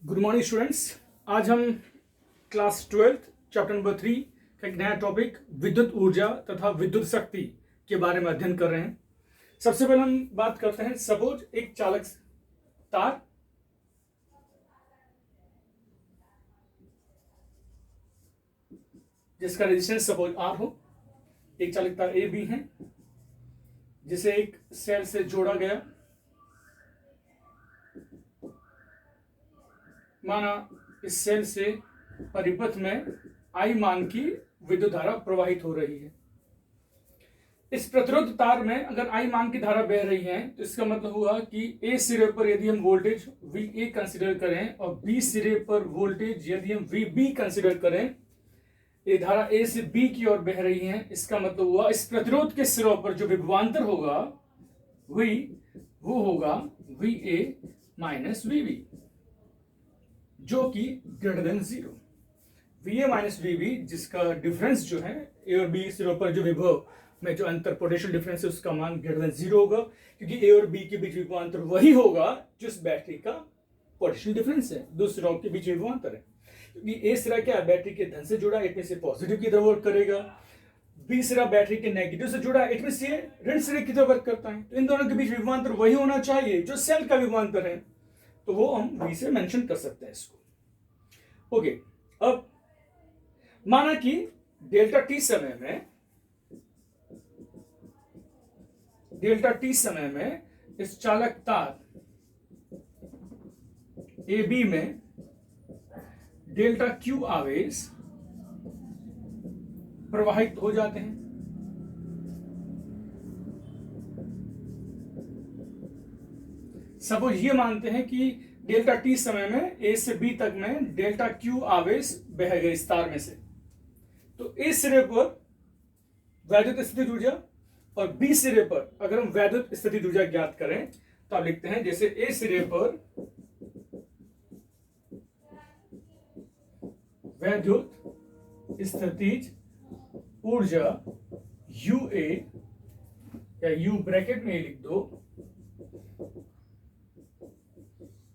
Good morning students. आज हम class 12 chapter number 3 का एक नया टॉपिक विद्युत ऊर्जा तथा विद्युत शक्ति के बारे में अध्ययन कर रहे हैं। सबसे पहले हम बात करते हैं, सपोज एक चालक तार जिसका रेजिस्टेंस सपोज R हो, एक चालक तार ए बी है जिसे एक सेल से जोड़ा गया। माना इस सेल से परिपथ में I मान की विद्युत धारा प्रवाहित हो रही है। इस प्रतिरोध तार में अगर I मान की धारा बह रही है तो इसका मतलब हुआ कि A सिरे पर यदि हम वोल्टेज VA कंसीडर करें और B सिरे पर वोल्टेज यदि हम VB कंसीडर करें, ये धारा A से B की ओर बह रही है। इसका मतलब हुआ इस प्रतिरोध के सिरों पर जो विभवांतर होगा वो होगा VA माइनस VB, जो कि greater than 0। VA minus VB जिसका डिफरेंस जो है A और B सिरों पर जो विभव में जो अंतर पोटेंशियल डिफरेंस है उसका मान ग्रेटर देन 0 होगा, क्योंकि A और B के बीच विभवांतर वही होगा जो इस बैटरी का पोटेंशियल डिफरेंस है, दो सिरों के बीच विभवांतर है। क्योंकि A सिरा क्या है, बैटरी के धन से जुड़ा, इट मीन से पॉजिटिव की तरफ वर्क करेगा। B सिरा बैटरी के नेगेटिव से जुड़ा, इट मीन से ऋण सिरे की तरफ वर्क करता है। तो इन दोनों के बीच विभवांतर वही होना चाहिए जो सेल का विभवांतर है, तो वो हम V से मेंशन कर सकते हैं इसको। ओके, अब माना कि डेल्टा टी समय में इस चालक तार ए बी में डेल्टा क्यू आवेश प्रवाहित हो जाते हैं। सपोज ये मानते हैं कि डेल्टा टी समय में ए से बी तक में डेल्टा क्यू आवेश बह गए इस तार में से। तो ए सिरे पर वैद्युत स्थितिज ऊर्जा और बी सिरे पर अगर हम वैद्युत स्थितिज ऊर्जा ज्ञात करें तो आप लिखते हैं जैसे ए सिरे पर वैद्युत स्थितिज ऊर्जा UA या U ब्रैकेट में लिख दो,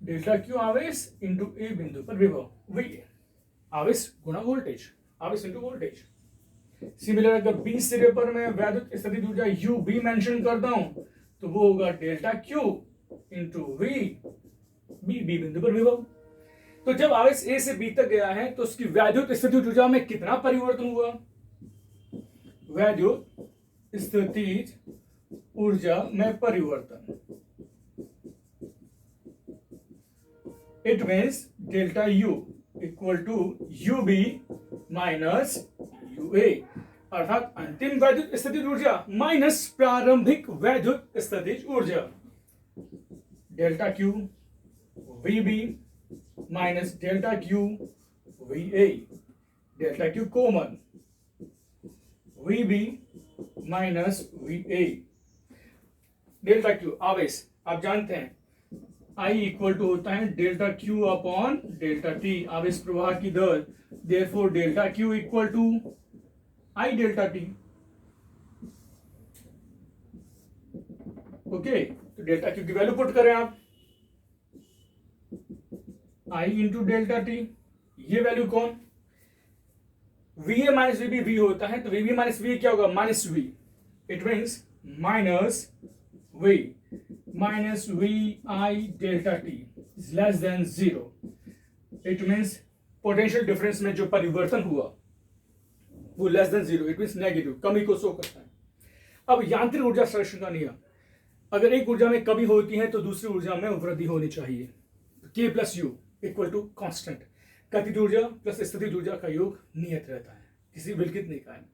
डेल्टा क्यू आवेश इंटू ए बिंदु पर विभव VA, आवेश गुणा वोल्टेज, आवेश इंटू वोल्टेज। सिमिलर अगर बी सिरे पर मैं वैद्युत स्थितिज ऊर्जा UB मेंशन करता हूं तो वो होगा delta Q into V, B बिंदु पर विभव। तो जब आवेश A से B तक गया है तो उसकी वैद्युत स्थितिज ऊर्जा में कितना परिवर्तन हुआ? वैद्युत स्थितिज ऊर्जा में परिवर्तन, it means delta U equal to UB minus UA, अर्थात अंतिम वैद्युत स्थितिज ऊर्जा माइनस प्रारंभिक वैद्युत स्थितिज ऊर्जा। Delta Q VB minus delta Q VA, delta Q common, VB minus VA। Delta Q आवेश आप जानते हैं I इक्वल टू होता है delta Q upon delta T, आवेश प्रवाह की दर। Therefore delta Q equal to I delta T। Okay, तो डेल्टा Q की वैल्यू पुट करें आप, I इंटू डेल्टा T। ये वैल्यू कौन? VA माइनस VB V होता है, तो VB माइनस V क्या होगा? Minus V, it means minus V minus VI delta T is less than 0. It means potential difference में जो परिवर्तन हुआ वो less than 0, it means negative, कमी को शो करता है। अब यांत्रिक ऊर्जा संरक्षण का नियम, अगर एक ऊर्जा में कमी होती है तो दूसरी ऊर्जा में वृद्धि होनी चाहिए। K plus U equal to constant, गतिज ऊर्जा प्लस स्थितिज ऊर्जा का योग नियत रहता है, किसी विलकित नहीं का।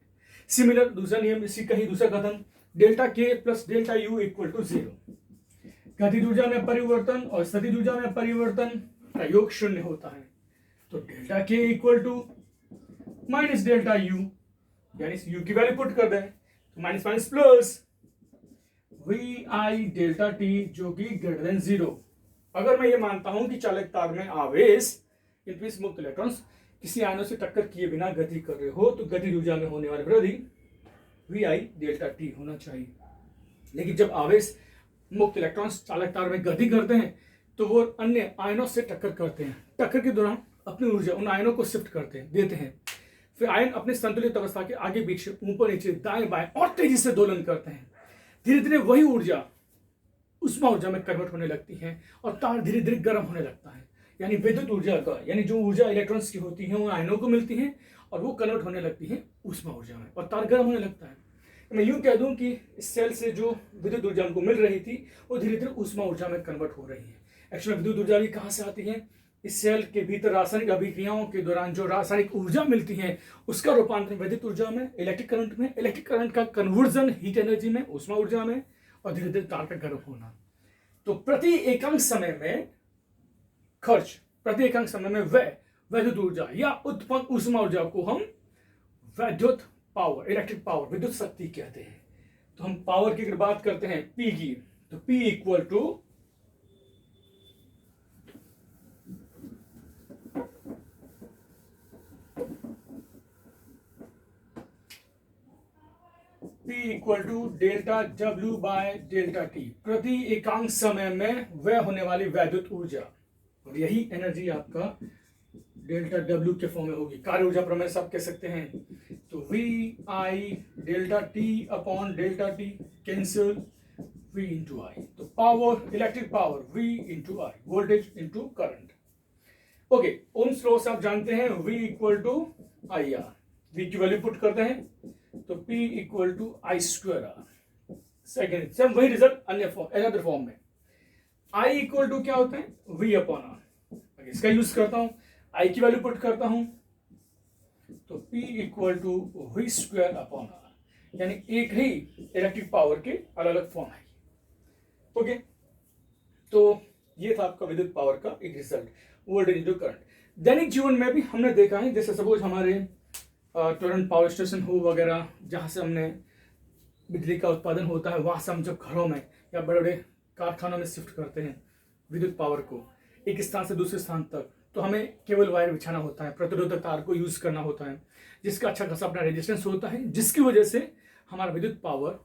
सिमिलर दूसरा नियम, इसी का ही दूसरा कथन, delta K plus delta U equal to 0, गतिज ऊर्जा में परिवर्तन और स्थितिज ऊर्जा में परिवर्तन का योग शून्य होता है। तो delta K equal to minus delta U, यानी U की वैल्यू पुट कर दें तो minus minus plus VI delta T जो कि ग्रेटर देन 0। अगर मैं ये मानता हूं कि चालक तार में आवेश इनमें मुक्त इलेक्ट्रॉन्स किसी आयनों से टक्कर किए बिना गति कर रहे हो तो गतिज ऊर्जा में होने वाली वृद्धि VI डेल्टा T होना चाहिए। लेकिन जब आवेश मुक्त इलेक्ट्रॉन्स चालक तार में गति करते हैं तो वो अन्य आयनों से टक्कर करते हैं। टक्कर के दौरान अपनी ऊर्जा उन आयनों को शिफ्ट करते हैं, देते हैं। फिर आयन अपने संतुलित अवस्था के आगे पीछे, ऊपर नीचे, दाएं बाएं और तेजी से दोलन करते हैं। धीरे धीरे वही ऊर्जा उष्मा ऊर्जा में कन्वर्ट होने लगती है और तार धीरे धीरे गर्म होने लगता है। यानी विद्युत ऊर्जा का, यानी जो ऊर्जा इलेक्ट्रॉन्स की होती है वो आयनों को मिलती है और वो कन्वर्ट होने लगती है उष्मा ऊर्जा में और तार गर्म होने लगता है। मैं यूं कह दूं कि इस सेल से जो विद्युत ऊर्जा हमको मिल रही थी वो धीरे धीरे उष्मा ऊर्जा में कन्वर्ट हो रही है। एक्चुअली विद्युत ऊर्जा भी कहाँ से आती है? इस सेल के भीतर रासायनिक अभिक्रियाओं के दौरान जो रासायनिक ऊर्जा मिलती है उसका रूपांतरण विद्युत ऊर्जा में, इलेक्ट्रिक करंट में, इलेक्ट्रिक करंट का कन्वर्जन हीट एनर्जी में, उष्मा ऊर्जा में, और धीरे धीरे तार का गर्म होना। तो प्रति एकांक समय में खर्च, प्रति एकांक समय में व्यय विद्युत ऊर्जा या उत्पन्न उष्मा ऊर्जा को हम विद्युत पावर, इलेक्ट्रिक पावर, विद्युत शक्ति कहते हैं। तो हम पावर की अगर बात करते हैं P की, तो P equal to delta W by delta T, प्रति एकांक समय में व्यय होने वाली वैद्युत ऊर्जा, और यही एनर्जी आपका डेल्टा W के फॉर्म में होगी। कार्य ऊर्जा प्रमेय से आप कह सकते हैं। तो V I delta T upon delta T cancel, V into I। तो power, electric power V into I, voltage into current. Okay, Ohm's law से आप जानते हैं V equal to IR। V की वैल्यू पुट करते हैं तो P equal to I square R। Second same वही रिजल्ट अन्य फॉर्म, अनदर फॉर्म में। I इक्वल टू क्या होता है? V upon R। इसका यूज करता हूं, I की वैल्यू पुट करता हूं तो P equal to V square upon R, यानी एक ही इलेक्ट्रिक पावर के अलग अलग फॉर्म है। ओके, तो ये था आपका विद्युत पावर का एक रिजल्ट, वोल्टेज इंटू करंट। दैनिक जीवन में भी हमने देखा है, जैसे सपोज हमारे टोरेंट पावर स्टेशन हो वगैरह, जहाँ से हमने बिजली का उत्पादन होता है, वहाँ से हम जब घरों में या बड़े बड़े कारखानों में शिफ्ट करते हैं विद्युत पावर को एक स्थान से दूसरे स्थान तक, तो हमें केबल वायर बिछाना होता है, प्रतिरोधक तार को यूज करना होता है, जिसका अच्छा खासा अपना रेजिस्टेंस होता है, जिसकी वजह से हमारा विद्युत पावर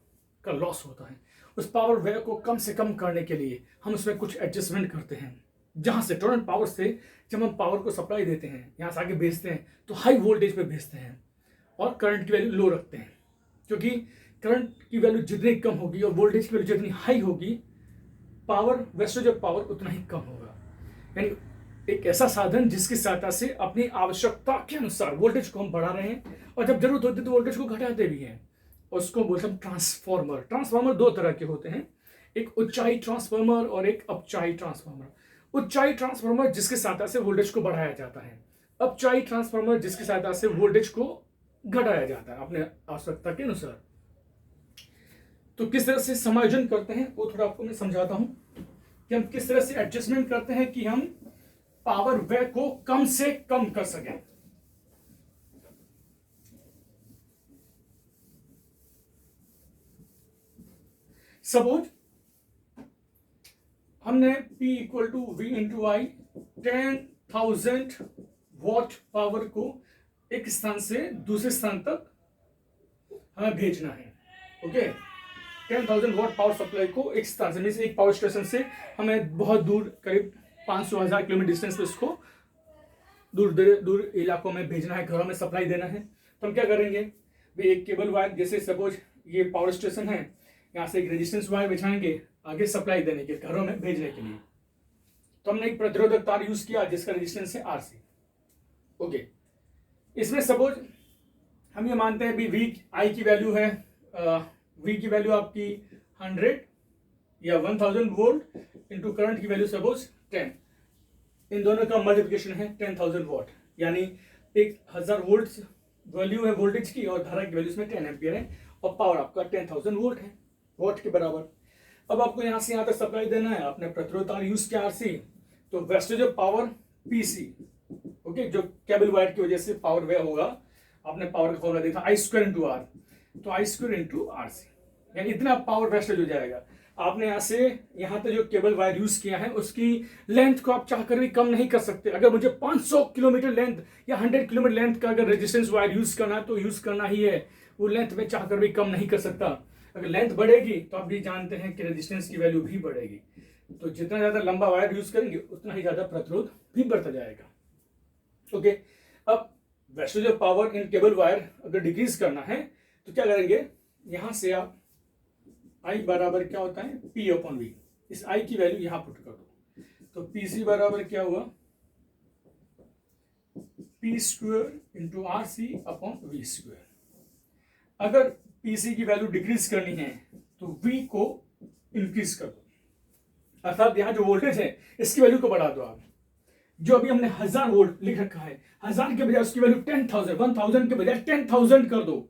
का लॉस होता है। उस पावर व्यय को कम से कम करने के लिए हम उसमें कुछ एडजस्टमेंट करते हैं, जहाँ से टोरेंट पावर से जब हम पावर को सप्लाई देते हैं, यहाँ से आगे भेजते हैं, तो हाई वोल्टेज पे भेजते हैं और करंट की वैल्यू लो रखते हैं, क्योंकि करंट की वैल्यू जितनी कम होगी और वोल्टेज की वैल्यू जितनी हाई होगी, पावर, वेस्टेज ऑफ पावर उतना ही कम होगा। यानी एक ऐसा साधन जिसकी सहायता से अपनी आवश्यकता के अनुसार वोल्टेज को हम बढ़ा रहे हैं और जब जरूरत होती है तो वोल्टेज को घटाते भी हैं। उसको बोलते हैं ट्रांसफॉर्मर। ट्रांसफॉर्मर दो तरह के होते हैं, एक उच्चाई ट्रांसफॉर्मर और एक अपचाई ट्रांसफॉर्मर। उच्चाई ट्रांसफॉर्मर जिसकी सहायता से वोल्टेज को बढ़ाया जाता है, अपचाई ट्रांसफॉर्मर जिसकी सहायता से वोल्टेज को घटाया जाता है अपने आवश्यकता के अनुसार। तो किस तरह से समायोजन करते हैं वो थोड़ा आपको मैं समझाता हूं कि हम किस तरह से एडजस्टमेंट करते हैं कि हम पावर व्यय को कम से कम कर सकें। सपोज हमने P equal to V into I 10,000 watt power को एक स्थान से दूसरे स्थान तक हमें भेजना है। ओके, 10,000 वॉट पावर सप्लाई को एक स्थान से, मीन्स एक पावर स्टेशन से हमें बहुत दूर, करीब 500,000 किलोमीटर डिस्टेंस पे उसको दूर इलाकों में भेजना है, घरों में सप्लाई देना है। तो हम क्या करेंगे भाई, एक केबल वायर, जैसे सपोज ये पावर स्टेशन है, यहाँ से एक रेजिस्टेंस वायर बिछाएंगे आगे सप्लाई देने के, घरों में भेजने के लिए। तो हमने एक प्रतिरोधक तार यूज किया जिसका रेजिस्टेंस है RC। ओके, इसमें सपोज हम ये मानते हैं भी I की वैल्यू है, V की वैल्यू आपकी 100 या 1000 वोल्ट इंटू करंट की वैल्यू सपोज 10, इन दोनों का मल्टीप्लिकेशन है 10,000 वॉट, यानी 1000 वोल्ट वैल्यू है वोल्टेज की और धारा की वैल्यू इसमें 10 एम्पियर है और पावर आपका 10,000 वोल्ट है, वॉट के बराबर। अब आपको यहां से यहां तक सप्लाई देना है, आपने प्रतिरोध तार यूज किया RC, तो wastage of power PC। Okay, जो केबल वायर की वजह से पावर व्यय होगा, आपने पावर का फॉर्मूला देखा I स्क्वायर इंटू R, तो I स्क्वायर इंटू RC, यानी इतना पावर वेस्टेज हो जाएगा। आपने यहाँ से यहाँ तक जो केबल वायर यूज किया है उसकी लेंथ को आप चाहकर भी कम नहीं कर सकते। अगर मुझे 500 किलोमीटर लेंथ या 100 किलोमीटर लेंथ का अगर रेजिस्टेंस वायर यूज करना है तो यूज करना ही है, वो लेंथ में चाहकर भी कम नहीं कर सकता। अगर लेंथ बढ़ेगी तो आप भी जानते हैं कि रेजिस्टेंस की वैल्यू भी बढ़ेगी। तो जितना ज़्यादा लंबा वायर यूज करेंगे उतना ही ज़्यादा प्रतिरोध भी बढ़ता जाएगा। ओके, अब wastage of power in cable wire अगर डिक्रीज करना है तो क्या करेंगे, यहां से आप I बराबर क्या होता है P अपॉन V, इस I की वैल्यू यहां पुट कर दो, तो PC बराबर क्या हुआ P square into RC upon V square. अगर PC की वैल्यू डिक्रीज करनी है तो V को इंक्रीज कर दो, अर्थात यहां जो वोल्टेज है इसकी वैल्यू को बढ़ा दो आप। जो अभी हमने 1000 वोल्ट लिख रखा है, 1000 के बजाय उसकी वैल्यू 10,000, 1000 के बजाय 10,000 कर दो।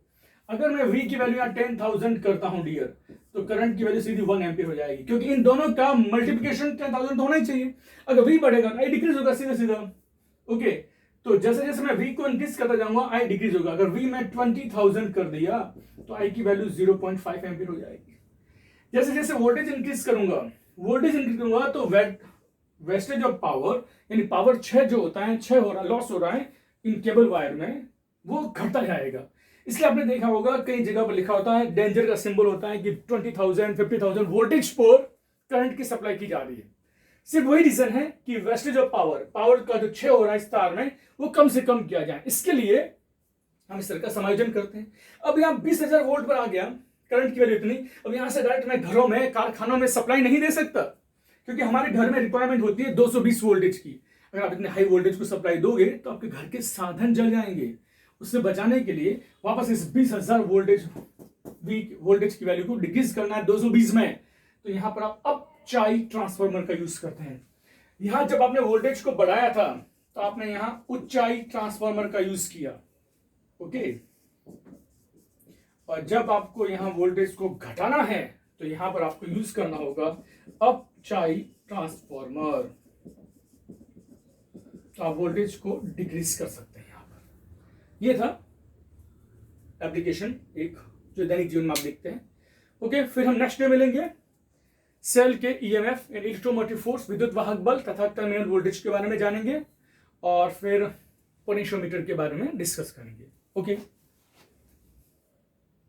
अगर मैं V की वैल्यू यहाँ 10,000 करता हूं डियर, तो करंट की वैल्यू सीधी 1 एम्पीयर हो जाएगी, क्योंकि इन दोनों का मल्टीप्लिकेशन 10,000 होना ही चाहिए। अगर V बढ़ेगा तो I डिक्रीज होगा सीधा सीधा। ओके, तो जैसे जैसे मैं V को इंक्रीज करता जाऊंगा I डिक्रीज होगा। अगर V में 20,000 कर दिया तो I की वैल्यू 0.5 एम्पीयर हो जाएगी। जैसे जैसे वोल्टेज इंक्रीज करूंगा तो वेस्टेज ऑफ पावर यानी पावर क्षय जो होता है, क्षय हो रहा, लॉस हो रहा है इन केबल वायर में, वो घटता जाएगा। इसलिए आपने देखा होगा कई जगह पर लिखा होता है, डेंजर का सिंबल होता है कि 20,000 50,000 वोल्टेज पर करंट की सप्लाई की जा रही है। सिर्फ वही रीजन है कि वेस्टेज ऑफ पावर का जो क्षय हो रहा है इस तार में, वो कम से कम किया जाए। इसके लिए हम इस तरह का समायोजन करते हैं। अब यहाँ 20,000 वोल्ट पर आ गया करंट की वैल्यू इतनी, अब यहां से डायरेक्ट मैं घरों में, कारखानों में सप्लाई नहीं दे सकता, क्योंकि हमारे घर में रिक्वायरमेंट होती है 220 वोल्टेज की। अगर आप इतने हाई वोल्टेज को सप्लाई दोगे तो आपके घर के साधन जल जाएंगे। उससे बचाने के लिए वापस इस 20,000 वोल्टेज की वैल्यू को डिक्रीज करना है 220 में, तो यहां पर आप अपचाई ट्रांसफार्मर का यूज करते हैं। यहां जब आपने वोल्टेज को बढ़ाया था तो आपने यहां उच्चाई ट्रांसफार्मर का यूज किया। ओके, और जब आपको यहां वोल्टेज को घटाना है तो यहां पर आपको यूज करना होगा अपचाई ट्रांसफार्मर, तो आप वोल्टेज को डिक्रीज कर सकते हैं यहां पर। यह था एप्लीकेशन एक जो दैनिक जीवन में आप देखते हैं। ओके, फिर हम नेक्स्ट डे मिलेंगे सेल के ईएमएफ यानी इलेक्ट्रोमोटिव फोर्स, विद्युत वाहक बल तथा टर्मिनल वोल्टेज के बारे में जानेंगे, और फिर पोटेंशियोमीटर के बारे में डिस्कस करेंगे। ओके।